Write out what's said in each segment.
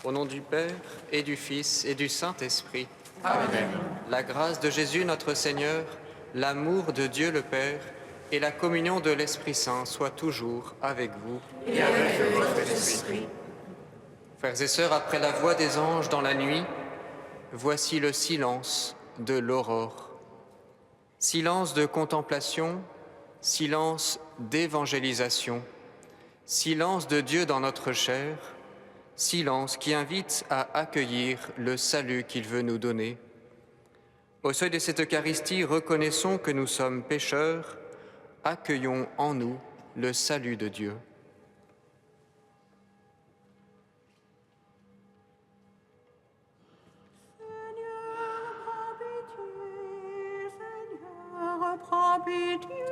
Au nom du Père, et du Fils, et du Saint-Esprit. Amen. La grâce de Jésus notre Seigneur, l'amour de Dieu le Père, et la communion de l'Esprit Saint soient toujours avec vous. Et avec votre esprit. Frères et sœurs, après la voix des anges dans la nuit, voici le silence de l'aurore. Silence de contemplation, silence d'évangélisation, silence de Dieu dans notre chair, silence qui invite à accueillir le salut qu'il veut nous donner. Au seuil de cette Eucharistie, reconnaissons que nous sommes pécheurs, accueillons en nous le salut de Dieu. Seigneur, prends pitié,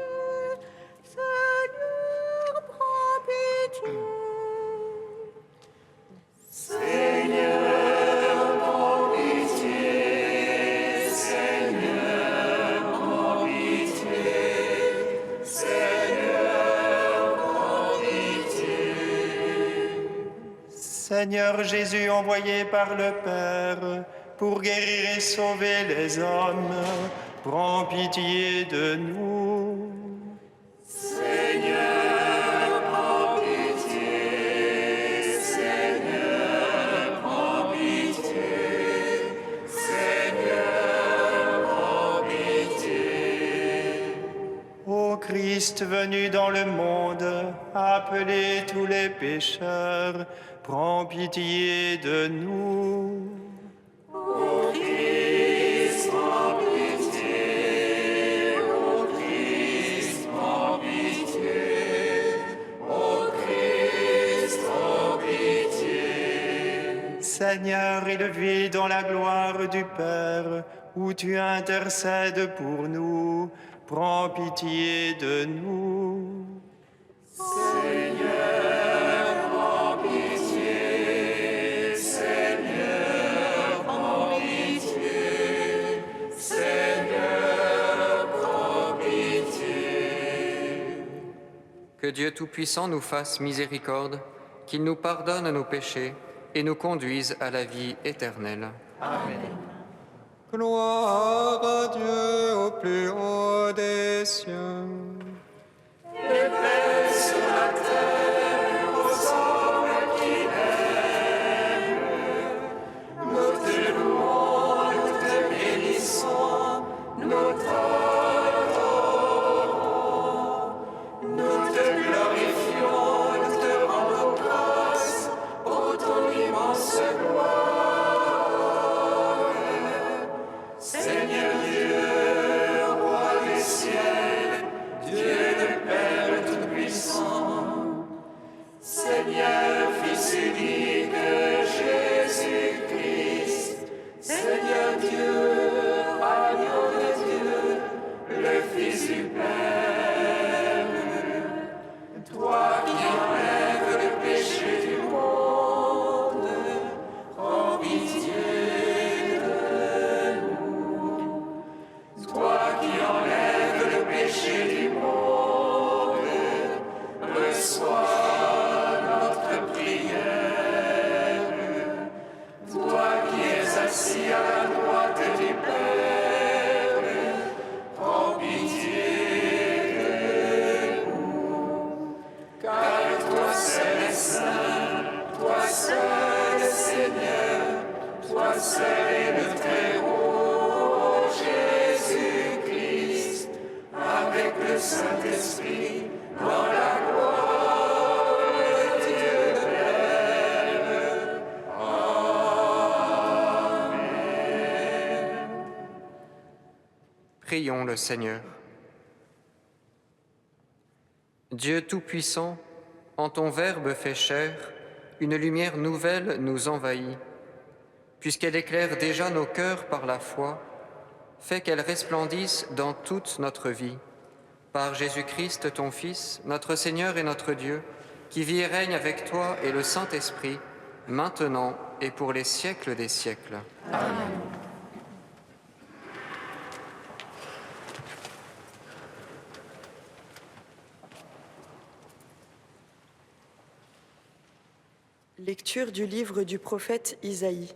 Seigneur, prends pitié. Seigneur, prends pitié. Seigneur, prends pitié. Seigneur, prends pitié. Seigneur Jésus, envoyé par le Père pour guérir et sauver les hommes, prends pitié de nous. Seigneur, prends pitié. Seigneur, prends pitié. Seigneur, prends pitié. Ô Christ venu dans le monde, appelez tous les pécheurs, prends pitié de nous. Ô Christ, prends pitié. Ô Christ, prends pitié. Ô Christ, prends pitié. Seigneur, élevé dans la gloire du Père, où tu intercèdes pour nous, prends pitié de nous. Seigneur, prends pitié. Seigneur, prends pitié. Seigneur, prends pitié. Que Dieu Tout-Puissant nous fasse miséricorde, qu'il nous pardonne nos péchés et nous conduise à la vie éternelle. Gloire à Dieu au plus haut des cieux. Et paix sur la terre aux hommes qui l'aiment. Nous te louons, nous te bénissons, nous t'adorons. Nous te glorifions, nous te rendons grâce pour ton immense gloire. Seigneur Dieu, roi du ciel, Dieu le Père Tout-Puissant, Seigneur Fils unique Jésus-Christ, Seigneur Dieu, agneau de Dieu, le Fils du Père, toi qui enlèves le péché du monde, prends pitié de nous. Toi qui enlèves le péché du monde, reçois notre prière. Toi qui es assis à la droite du Père, prends pitié de nous. Car toi seul es saint, toi seul est Seigneur, toi seul est le Très-Haut, Jésus-Christ, avec le Saint-Esprit, dans la gloire de Dieu le Père. Amen. Prions le Seigneur. Dieu Tout-Puissant, en ton Verbe fait chair, une lumière nouvelle nous envahit. Puisqu'elle éclaire déjà nos cœurs par la foi, fais qu'elle resplendisse dans toute notre vie. Par Jésus-Christ, ton Fils, notre Seigneur et notre Dieu, qui vit et règne avec toi et le Saint-Esprit, maintenant et pour les siècles des siècles. Lecture du livre du prophète Isaïe.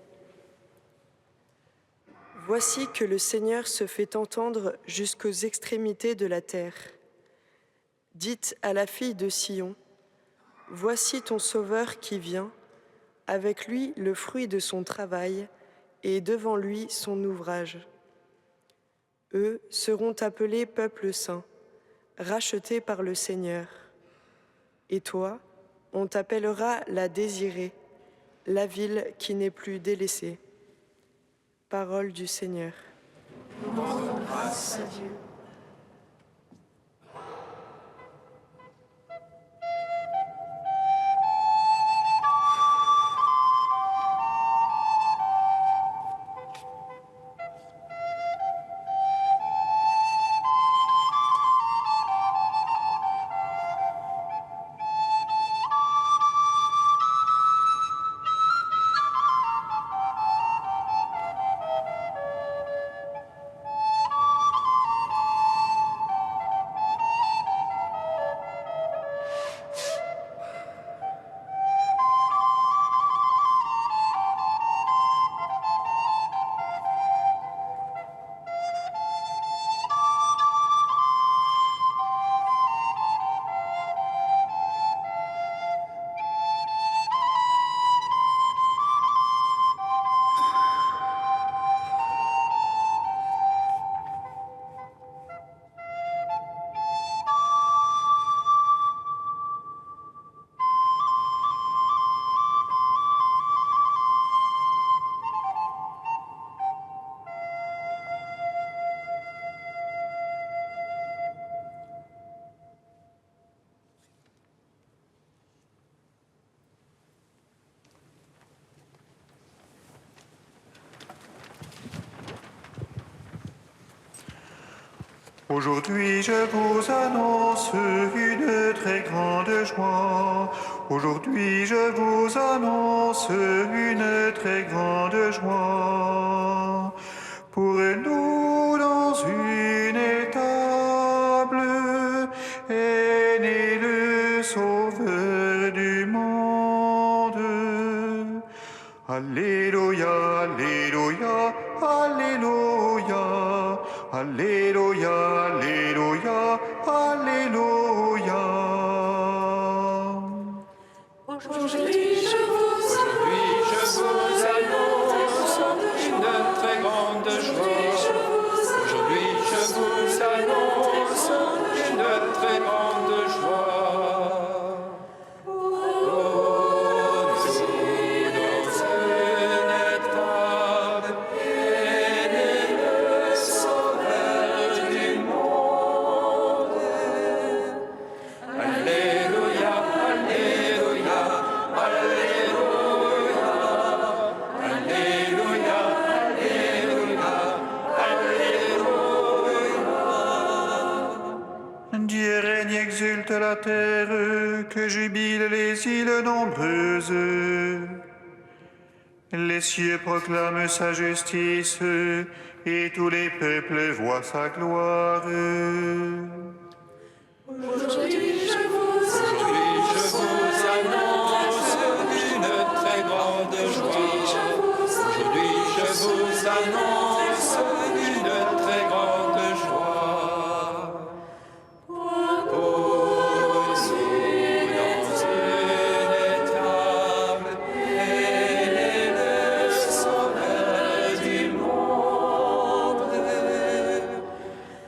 Voici que le Seigneur se fait entendre jusqu'aux extrémités de la terre. Dites à la fille de Sion, voici ton Sauveur qui vient, avec lui le fruit de son travail et devant lui son ouvrage. Eux seront appelés peuple saint, rachetés par le Seigneur. Et toi, on t'appellera la désirée, la ville qui n'est plus délaissée. Parole du Seigneur. Nous rendons grâce à Dieu. Aujourd'hui je vous annonce une très grande joie. Aujourd'hui je vous annonce une très grande joie. Pour nous dans une étable est né le Sauveur du monde. Alléluia, Alléluia, Alléluia, Alléluia, Alléluia, Alléluia. Aujourd'hui, je vous annonce une très grande joie. Aujourd'hui, je vous annonce une très grande joie. Pour nous dans une étable est né le Sauveur du monde. Alléluia, Alléluia, Alléluia, Alléluia, Alléluia. Dieu règne, exulte la terre, que jubilent les îles nombreuses. Les cieux proclament sa justice, et tous les peuples voient sa gloire. Aujourd'hui, je vous annonce une très grande joie. Aujourd'hui, je vous annonce une très grande joie. Pour nous dans une étable est né le Sauveur du monde.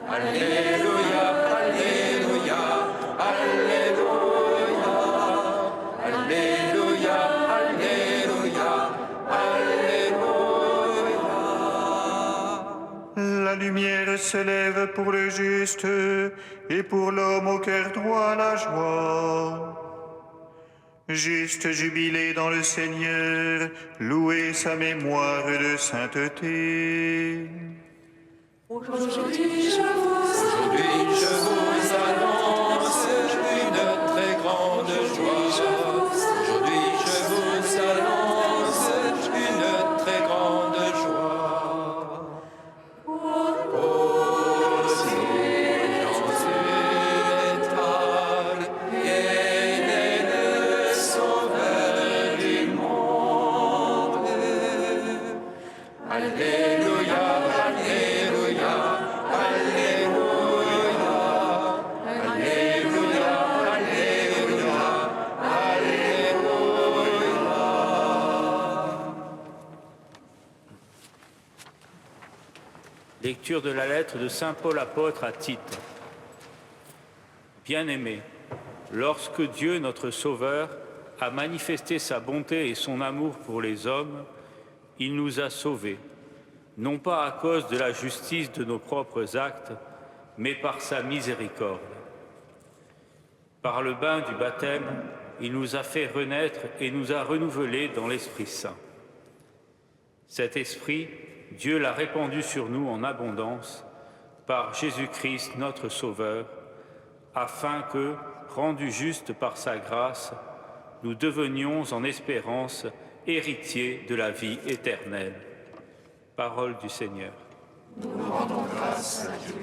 Alléluia, Alléluia, Alléluia, Alléluia, Alléluia, Alléluia. La lumière se lève pour le juste, et pour l'homme au cœur droit la joie. Juste jubilé dans le Seigneur, louez sa mémoire de sainteté. Aujourd'hui, je vous annonce une très grande joie. Aujourd'hui, je vous annonce une très grande joie. Pour nous dans une étable est né le Sauveur du monde. Lecture de la lettre de saint Paul apôtre à Tite. Bien-aimés, lorsque Dieu, notre Sauveur, a manifesté sa bonté et son amour pour les hommes, il nous a sauvés, non pas à cause de la justice de nos propres actes, mais par sa miséricorde. Par le bain du baptême, il nous a fait renaître et nous a renouvelés dans l'Esprit Saint. Cet Esprit, Dieu l'a répandu sur nous en abondance par Jésus-Christ notre Sauveur, afin que, rendus justes par sa grâce, nous devenions en espérance héritiers de la vie éternelle. Parole du Seigneur. Nous rendons grâce à Dieu.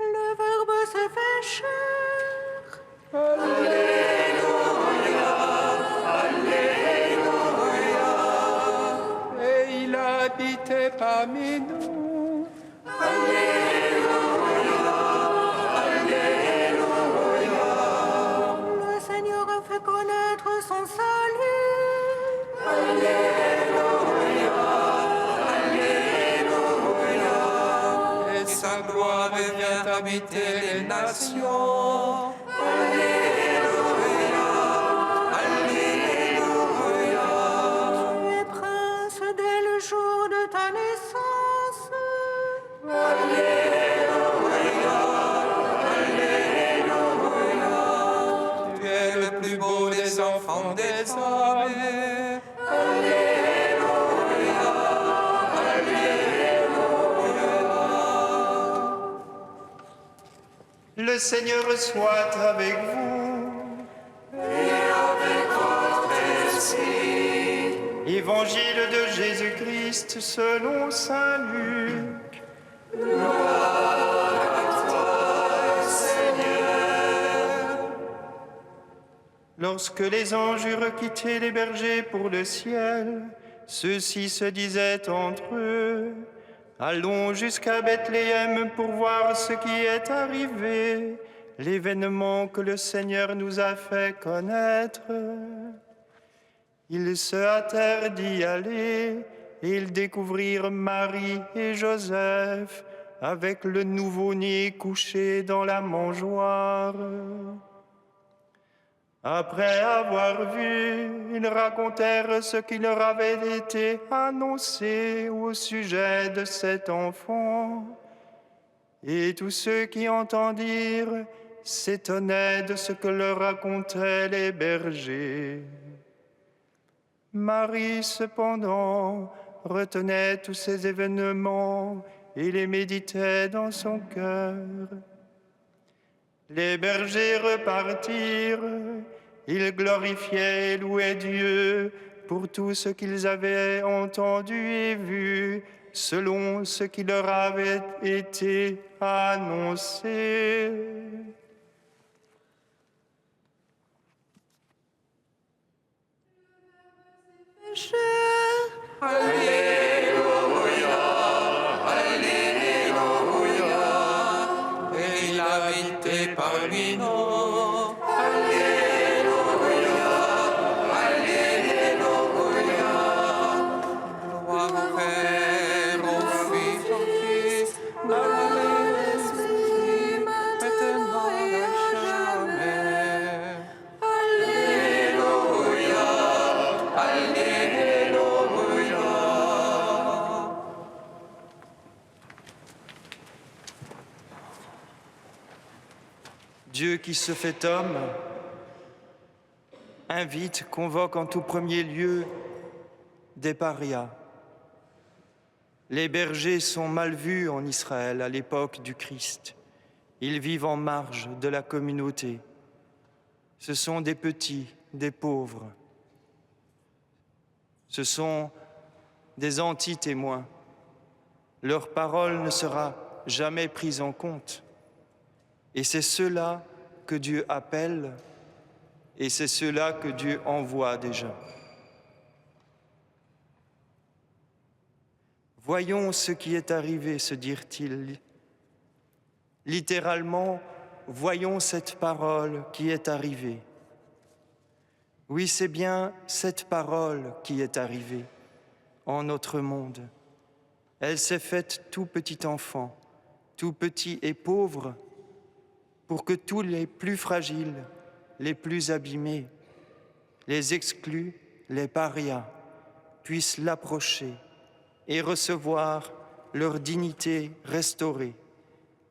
Le Verbe s'est fait chair. Et il a habité parmi nous. Le Seigneur a fait connaître son salut. Et sa gloire vient habiter les nations. Tu es prince dès le jour de ta naissance. Tu es le plus beau des enfants des hommes. Le Seigneur soit avec vous. Évangile de Jésus-Christ selon saint Luc. Lorsque les anges eurent quitté les bergers pour le ciel, ceux-ci se disaient entre eux: allons jusqu'à Bethléem pour voir ce qui est arrivé, l'événement que le Seigneur nous a fait connaître. Ils se hâtèrent d'y aller, et ils découvrirent Marie et Joseph avec le nouveau-né couché dans la mangeoire. Après avoir vu, ils racontèrent ce qui leur avait été annoncé au sujet de cet enfant. Et tous ceux qui entendirent s'étonnaient de ce que leur racontaient les bergers. Marie, cependant, retenait tous ces événements et les méditait dans son cœur. Les bergers repartirent, ils glorifiaient et louaient Dieu pour tout ce qu'ils avaient entendu et vu, selon ce qui leur avait été annoncé. Et il habitait parmi nous. Gloire au Père, au Fils, au Fils, à l'Esprit, maintenant et jamais. Dieu qui se fait homme invite, convoque en tout premier lieu des parias. Les bergers sont mal vus en Israël à l'époque du Christ. Ils vivent en marge de la communauté. Ce sont des petits, des pauvres. Ce sont des anti-témoins. Leur parole ne sera jamais prise en compte. Et c'est ceux-là que Dieu appelle et c'est ceux-là que Dieu envoie déjà. Voyons ce qui est arrivé, se dirent-ils. Littéralement, voyons cette parole qui est arrivée. Oui, c'est bien cette parole qui est arrivée en notre monde. Elle s'est faite tout petit enfant, tout petit et pauvre, pour que tous les plus fragiles, les plus abîmés, les exclus, les parias, puissent l'approcher et recevoir leur dignité restaurée,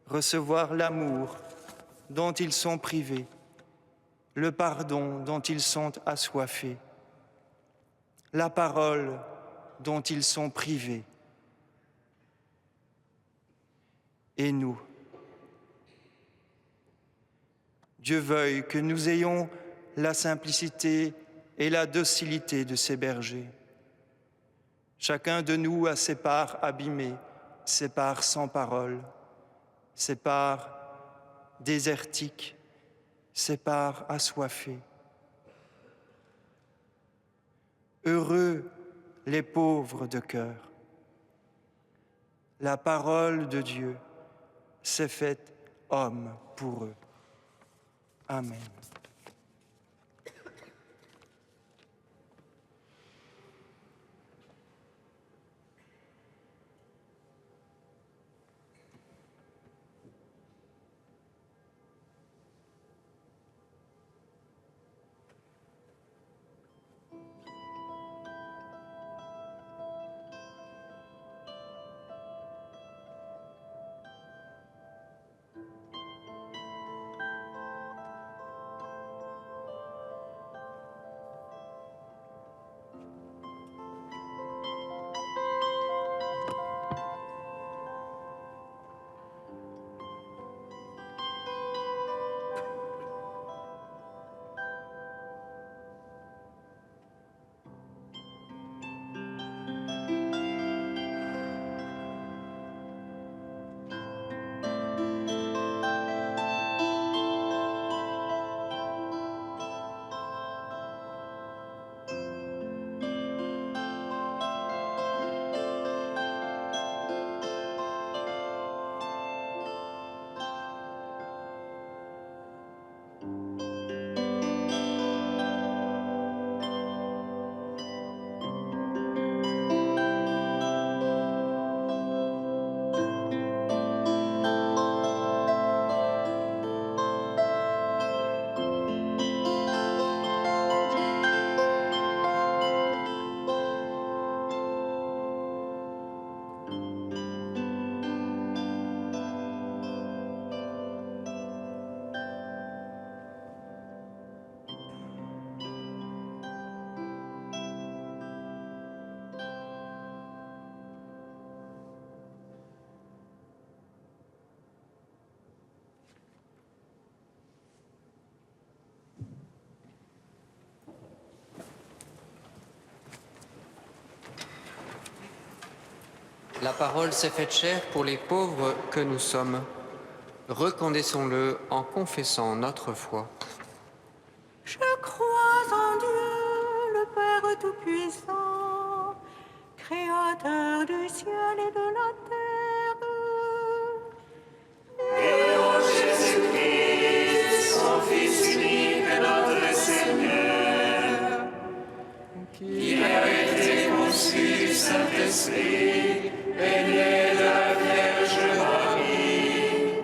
recevoir l'amour dont ils sont privés, le pardon dont ils sont assoiffés, la parole dont ils sont privés. Et nous, Dieu veuille que nous ayons la simplicité et la docilité de ces bergers. Chacun de nous a ses parts abîmées, ses parts sans parole, ses parts désertiques, ses parts assoiffées. Heureux les pauvres de cœur. La parole de Dieu s'est faite homme pour eux. Amen. La parole s'est faite chair pour les pauvres que nous sommes. Reconnaissons-le en confessant notre foi. Je crois en Dieu, le Père Tout-Puissant, Créateur du ciel et de la terre. Et en Jésus-Christ, son Fils unique, notre Seigneur, qui a été conçu du Saint-Esprit et né de la Vierge Marie.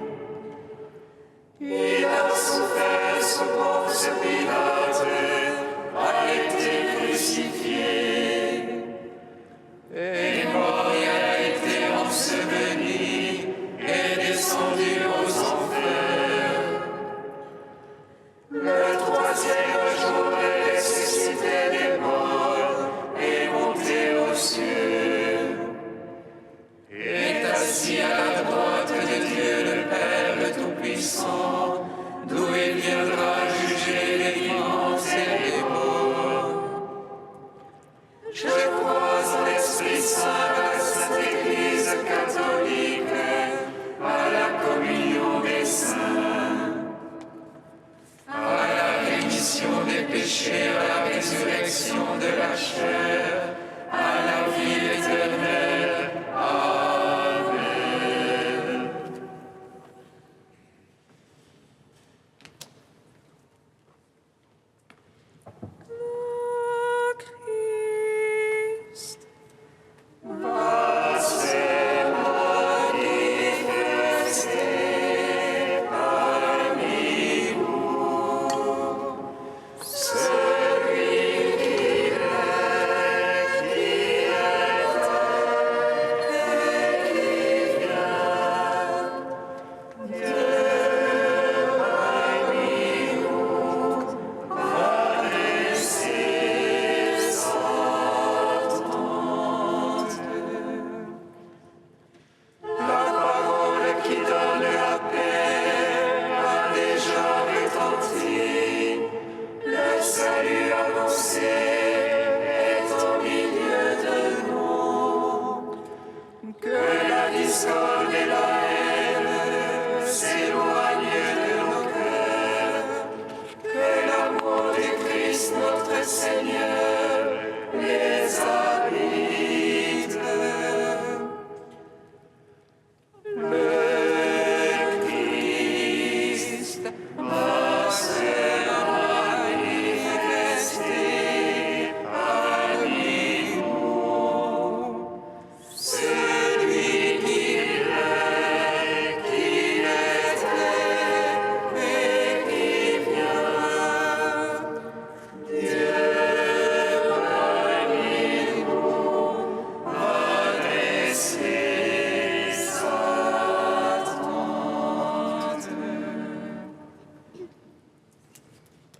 Il a souffert sous Ponce Pilate, a été crucifié, et mort et a été enseveli, et descendu aux enfers. Le troisième jour est ressuscité des morts et monté aux cieux, est assis à la droite de Dieu le Père le Tout-Puissant, d'où il viendra juger les vivants et les morts. Je crois en l'Esprit Saint, à la Sainte Église catholique, à la communion des saints, à la rémission des péchés, à la résurrection de la chair, à la vie éternelle. Amen. Le Christ Va se manifester parmi vous, celui qui est, qui était et qui vient. Dieu parmi nous va laisser s'entendre. La parole qui donne la paix a déjà retenti. Le salut annoncé est au milieu de nous. Que la discorde et la haine s'éloignent de nos cœurs. Que l'amour du Christ notre Seigneur les habite. Le Christ va se manifester parmi nous. Celui qui est, qui était et qui vient. Dieu parmi nous va laisser s'attendre.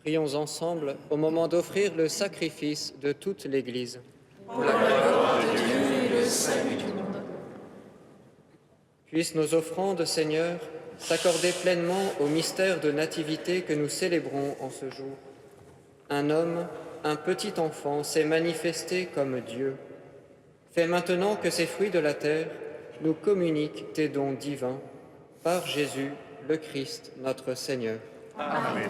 Prions ensemble au moment d'offrir le sacrifice de toute l'Église. Pour la gloire de Dieu et le salut du monde. Puissent nos offrandes, Seigneur, s'accorder pleinement au mystère de nativité que nous célébrons en ce jour. Un homme, un petit enfant, s'est manifesté comme Dieu. Fais maintenant que ces fruits de la terre nous communiquent tes dons divins, par Jésus, le Christ, notre Seigneur. Amen.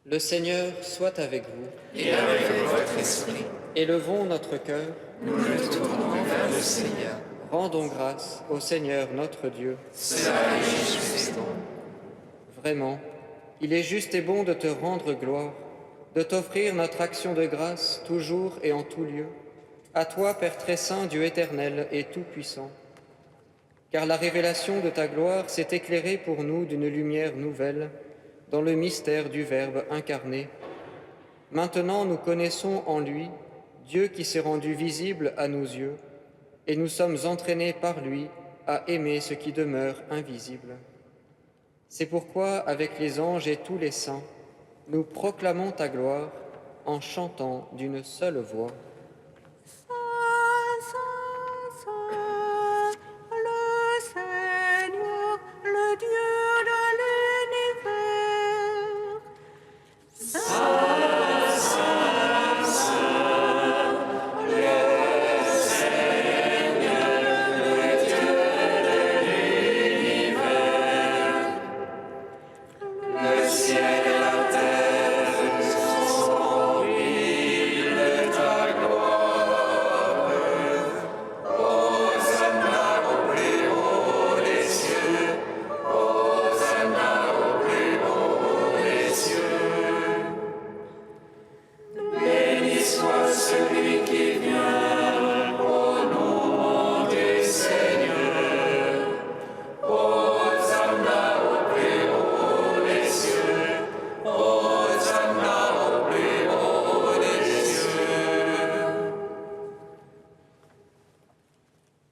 Le Seigneur soit avec vous. Et avec votre esprit, Élevons notre cœur, nous nous tournons vers le Seigneur. rendons grâce au Seigneur notre Dieu. Cela est juste et bon. Vraiment, il est juste et bon de te rendre gloire, de t'offrir notre action de grâce toujours et en tout lieu, à toi, Père très saint, Dieu éternel et tout-puissant. Car la révélation de ta gloire s'est éclairée pour nous d'une lumière nouvelle dans le mystère du Verbe incarné. Maintenant, nous connaissons en lui Dieu qui s'est rendu visible à nos yeux, et nous sommes entraînés par lui à aimer ce qui demeure invisible. C'est pourquoi, avec les anges et tous les saints, nous proclamons ta gloire en chantant d'une seule voix. Saint, Saint, Saint, le Seigneur, le Dieu de l'univers. Saint, Saint, Saint, le Seigneur.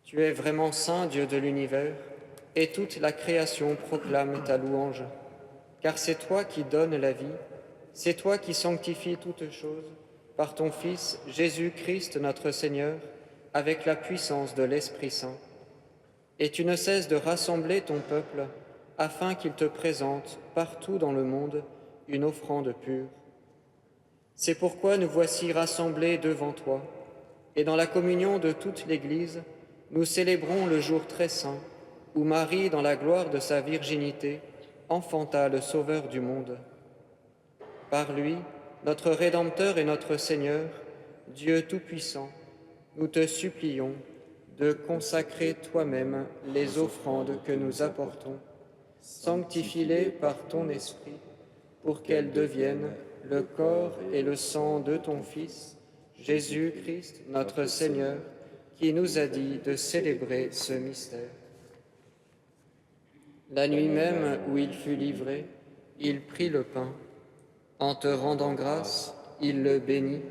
Tu es vraiment saint, Dieu de l'univers, et toute la création proclame ta louange. Car c'est toi qui donnes la vie, c'est toi qui sanctifies toutes choses, par ton Fils, Jésus-Christ notre Seigneur, avec la puissance de l'Esprit Saint. Et tu ne cesses de rassembler ton peuple, afin qu'il te présente, partout dans le monde, une offrande pure. C'est pourquoi nous voici rassemblés devant toi, et dans la communion de toute l'Église, nous célébrons le jour très saint, où Marie, dans la gloire de sa virginité, enfanta le Sauveur du monde. Par lui, notre Rédempteur et notre Seigneur, Dieu Tout-Puissant, nous te supplions de consacrer toi-même les offrandes que nous apportons. Sanctifie-les par ton Esprit, pour qu'elles deviennent le corps et le sang de ton Fils, Jésus-Christ, notre Seigneur, qui nous a dit de célébrer ce mystère. La nuit même où il fut livré, il prit le pain. En te rendant grâce, il le bénit,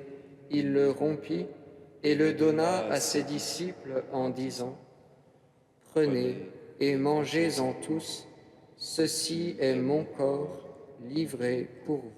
il le rompit et le donna à ses disciples en disant : « Prenez et mangez-en tous, ceci est mon corps livré pour vous. »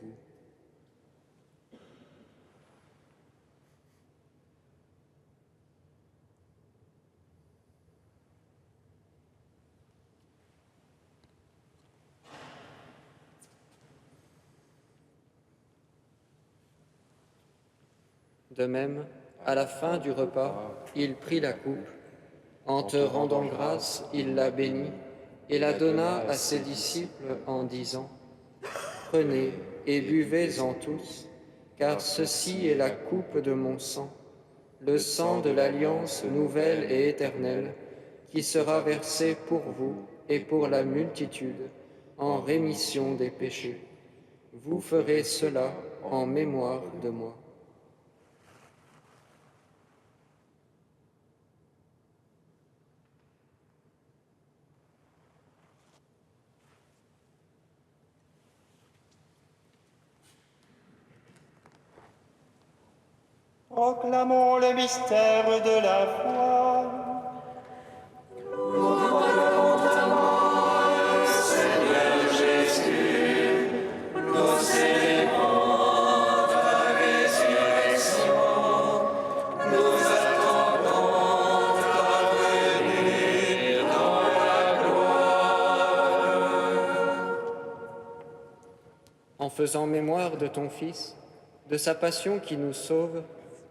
De même, à la fin du repas, il prit la coupe. En te rendant grâce, il la bénit et la donna à ses disciples en disant : « Prenez et buvez-en tous, car ceci est la coupe de mon sang, le sang de l'alliance nouvelle et éternelle, qui sera versé pour vous et pour la multitude, en rémission des péchés. Vous ferez cela en mémoire de moi. » Proclamons le mystère de la foi. Seigneur Jésus, nous célébrons ta résurrection, nous attendons ta venue dans la gloire. En faisant mémoire de ton Fils, de sa passion qui nous sauve,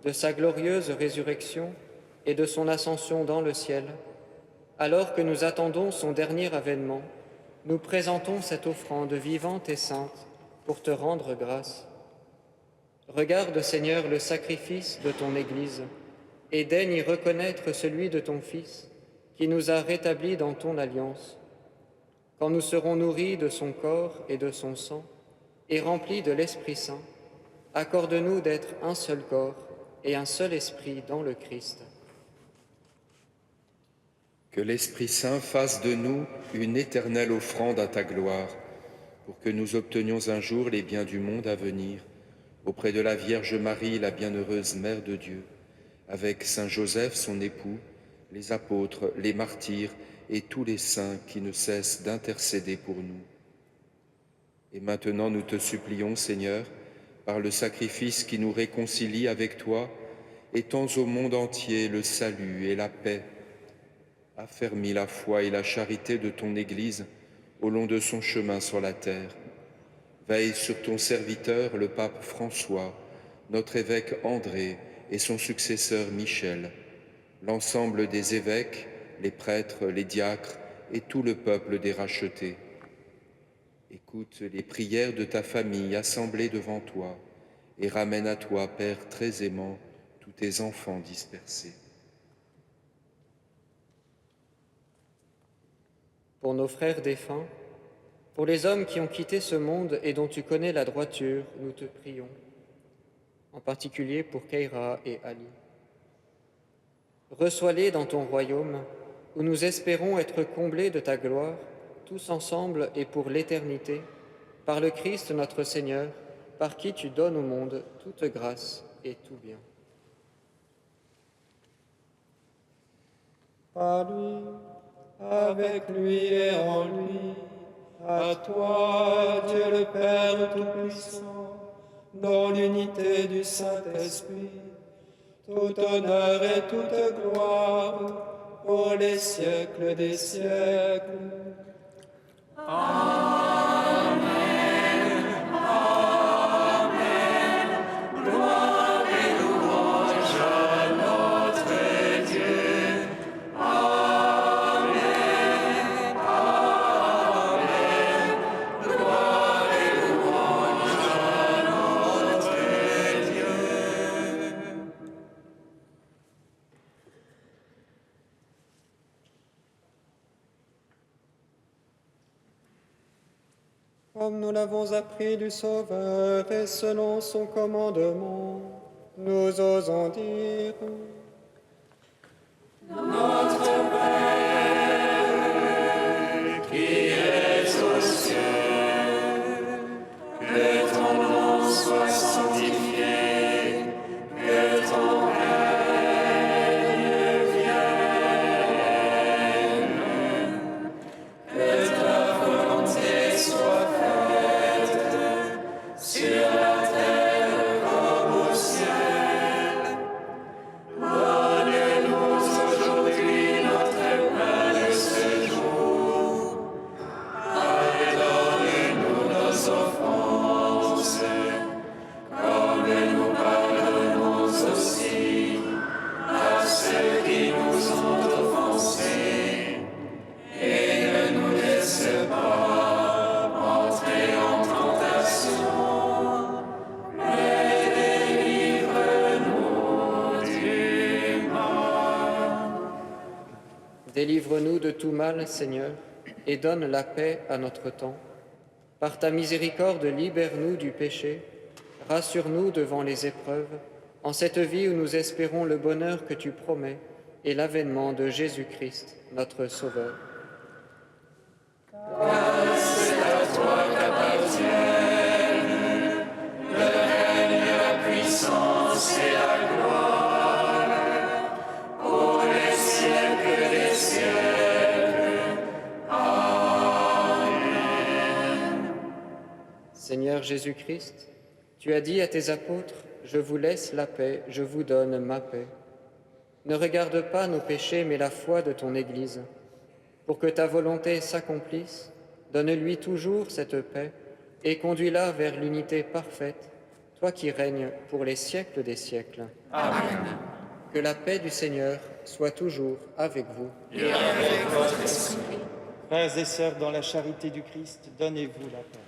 de sa glorieuse résurrection et de son ascension dans le ciel, alors que nous attendons son dernier avènement, nous présentons cette offrande vivante et sainte pour te rendre grâce. Regarde, Seigneur, le sacrifice de ton Église et daigne y reconnaître celui de ton Fils qui nous a rétablis dans ton alliance. Quand nous serons nourris de son corps et de son sang et remplis de l'Esprit Saint, accorde-nous d'être un seul corps et un seul esprit dans le Christ. Que l'Esprit Saint fasse de nous une éternelle offrande à ta gloire, pour que nous obtenions un jour les biens du monde à venir, auprès de la Vierge Marie, la bienheureuse Mère de Dieu, avec Saint Joseph, son époux, les apôtres, les martyrs et tous les saints qui ne cessent d'intercéder pour nous. Et maintenant nous te supplions, Seigneur, par le sacrifice qui nous réconcilie avec toi, étends au monde entier le salut et la paix. Affermis la foi et la charité de ton Église au long de son chemin sur la terre. Veille sur ton serviteur, le pape François, notre évêque André et son successeur Michel, l'ensemble des évêques, les prêtres, les diacres et tout le peuple des rachetés. Écoute les prières de ta famille assemblée devant toi et ramène à toi, Père très aimant, tous tes enfants dispersés. Pour nos frères défunts, pour les hommes qui ont quitté ce monde et dont tu connais la droiture, nous te prions, en particulier pour Keira et Ali. Reçois-les dans ton royaume, où nous espérons être comblés de ta gloire, tous ensemble et pour l'éternité, par le Christ notre Seigneur, par qui tu donnes au monde toute grâce et tout bien. Par lui, avec lui et en lui, à toi, Dieu le Père Tout-Puissant, dans l'unité du Saint-Esprit, tout honneur et toute gloire pour les siècles des siècles. Comme nous l'avons appris du Sauveur et selon son commandement, nous osons dire: qui es aux cieux, que ton nom soit sanctifié, que ton règne vienne, que ta volonté soit faite sur la terre comme au ciel. Donne-nous aujourd'hui notre pain de ce jour. Pardonne-nous nos offenses, comme nous pardonnons aussi à ceux qui nous ont offensés. Et ne nous laisse pas entrer en tentation, mais délivre-nous du mal. Délivre-nous de tout mal, Seigneur, et donne la paix à notre temps. Par ta miséricorde, libère-nous du péché, rassure-nous devant les épreuves, en cette vie où nous espérons le bonheur que tu promets et l'avènement de Jésus-Christ, notre Sauveur. C'est à toi qu'appartiennent le règne, la puissance et la gloire pour les siècles des siècles. Amen. Seigneur Jésus-Christ, tu as dit à tes apôtres, « Je vous laisse la paix, je vous donne ma paix ». Ne regarde pas nos péchés, mais la foi de ton Église. Pour que ta volonté s'accomplisse, donne-lui toujours cette paix et conduis-la vers l'unité parfaite, toi qui règnes pour les siècles des siècles. Amen. Que la paix du Seigneur soit toujours avec vous. Et avec votre esprit. Frères et sœurs, dans la charité du Christ, donnez-vous la paix.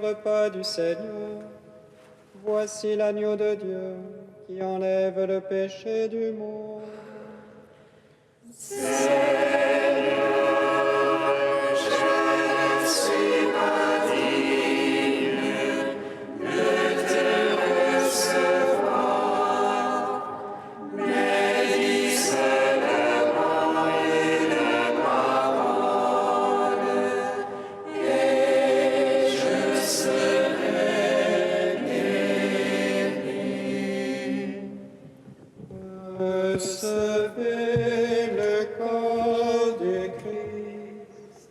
repas du Seigneur. Voici l'agneau de Dieu qui enlève le péché du monde. Recevez le corps du Christ,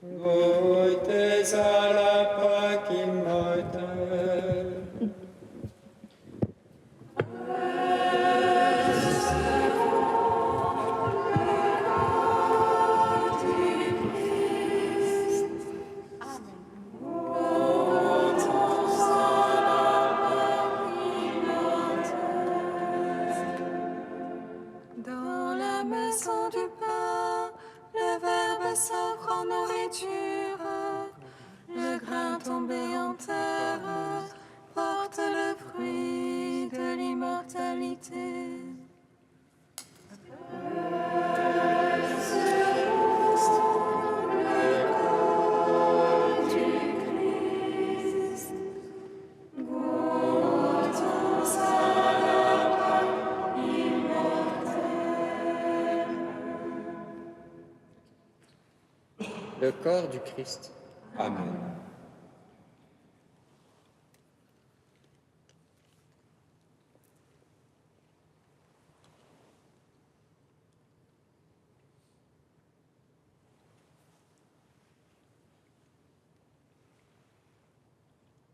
goûtez à la Pâque immortelle. Dans la maison du pain, le Verbe s'offre en nourriture. Le grain tombé en terre porte le fruit de l'immortalité. Le corps du Christ. Amen.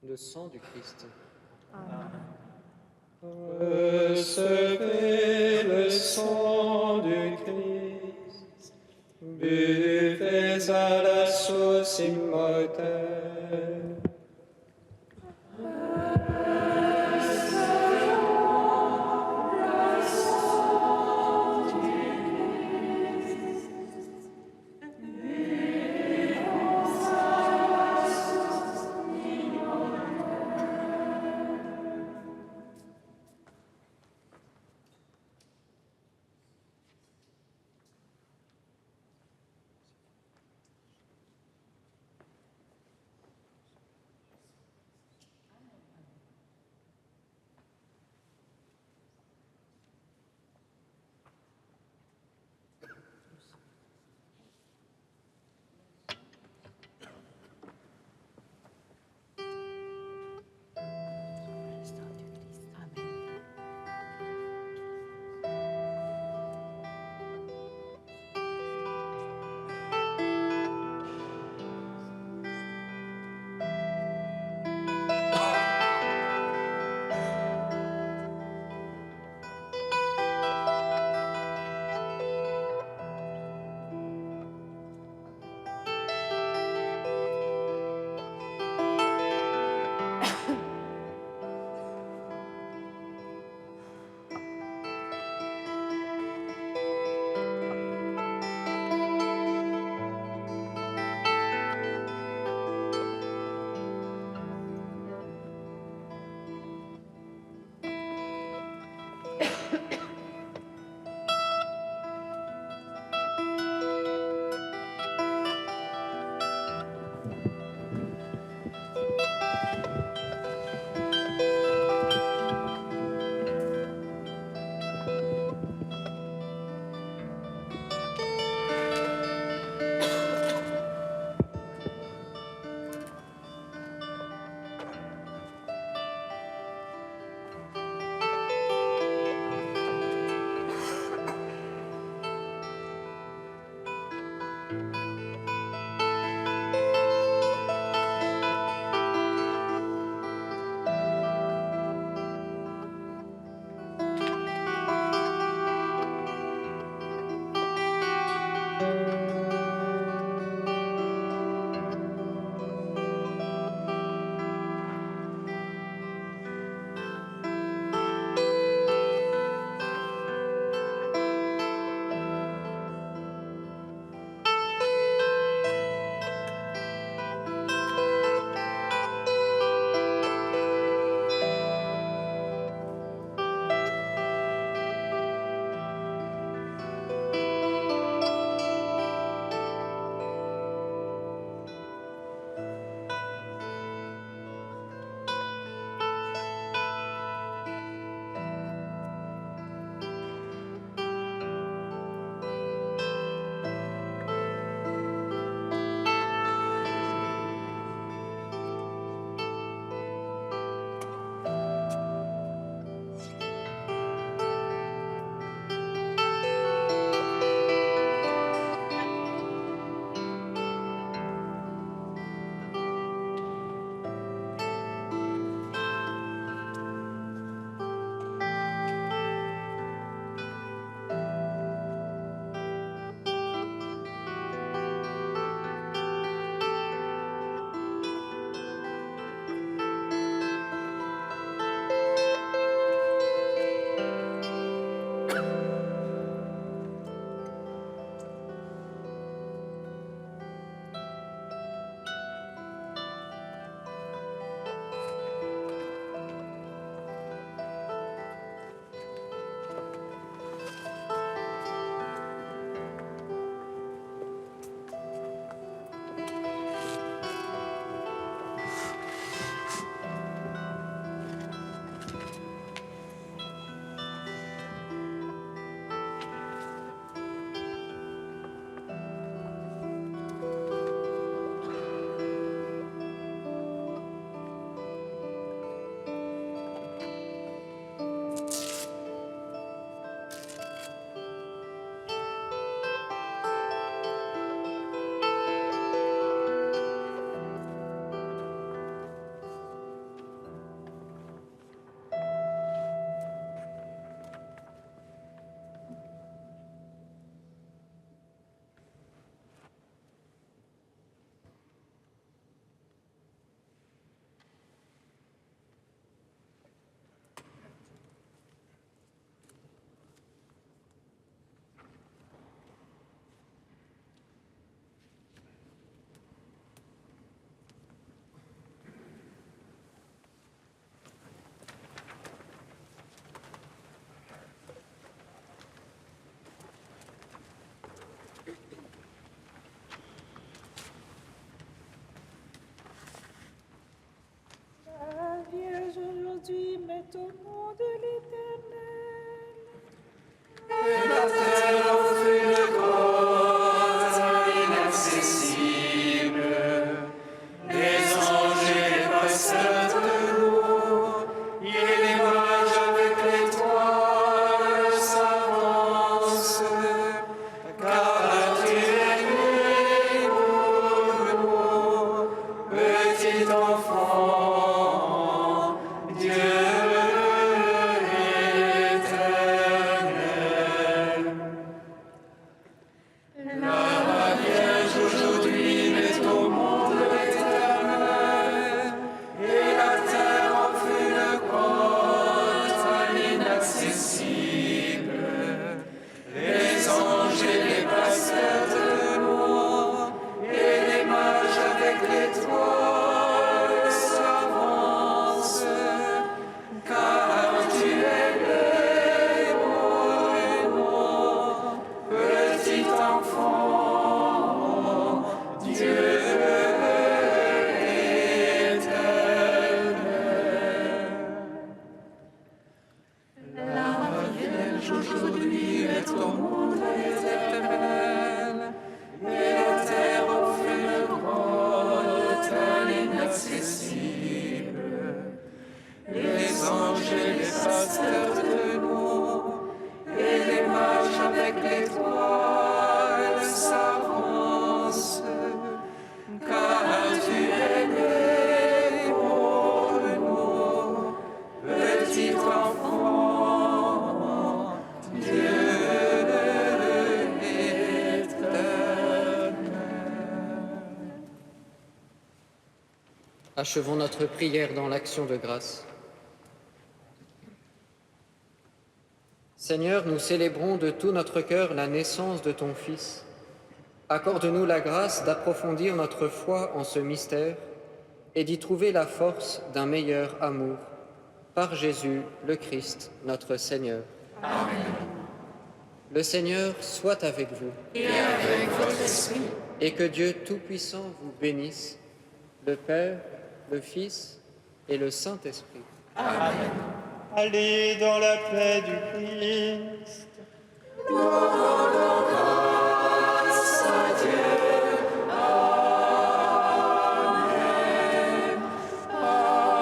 Le sang du Christ. Recevez le sang du Christ, buvez à la source immortelle. au nom de l'Éternel. Et la terre en fut une grotte inaccessible. Les anges et les pasteurs de l'eau, et les mages avec l'étoile s'avancent, car tu es né pour nous, petit enfant, Dieu éternel. La Vierge aujourd'hui met au monde l'Éternel, et la terre en fut une grotte à l'inaccessible. Les anges et les pasteurs de l'eau, et les mages avec l'étoile s'avancent, car tu es né pour nous, petit enfant, Dieu éternel. La Vierge aujourd'hui met au monde l'Éternel, et la terre en fut une grotte à l'inaccessible. Les anges et les pasteurs de l'eau, et les mages avec l'étoile s'avancent, car tu es né pour nous, petit enfant, Dieu éternel. Achevons notre prière dans l'action de grâce. Seigneur, nous célébrons de tout notre cœur la naissance de ton Fils. Accorde-nous la grâce d'approfondir notre foi en ce mystère et d'y trouver la force d'un meilleur amour. Par Jésus, le Christ, notre Seigneur. Amen. Le Seigneur soit avec vous. Et avec votre esprit. Et que Dieu Tout-Puissant vous bénisse, le Père, le Fils et le Saint-Esprit. Amen. Allez dans la paix du Christ. Gloire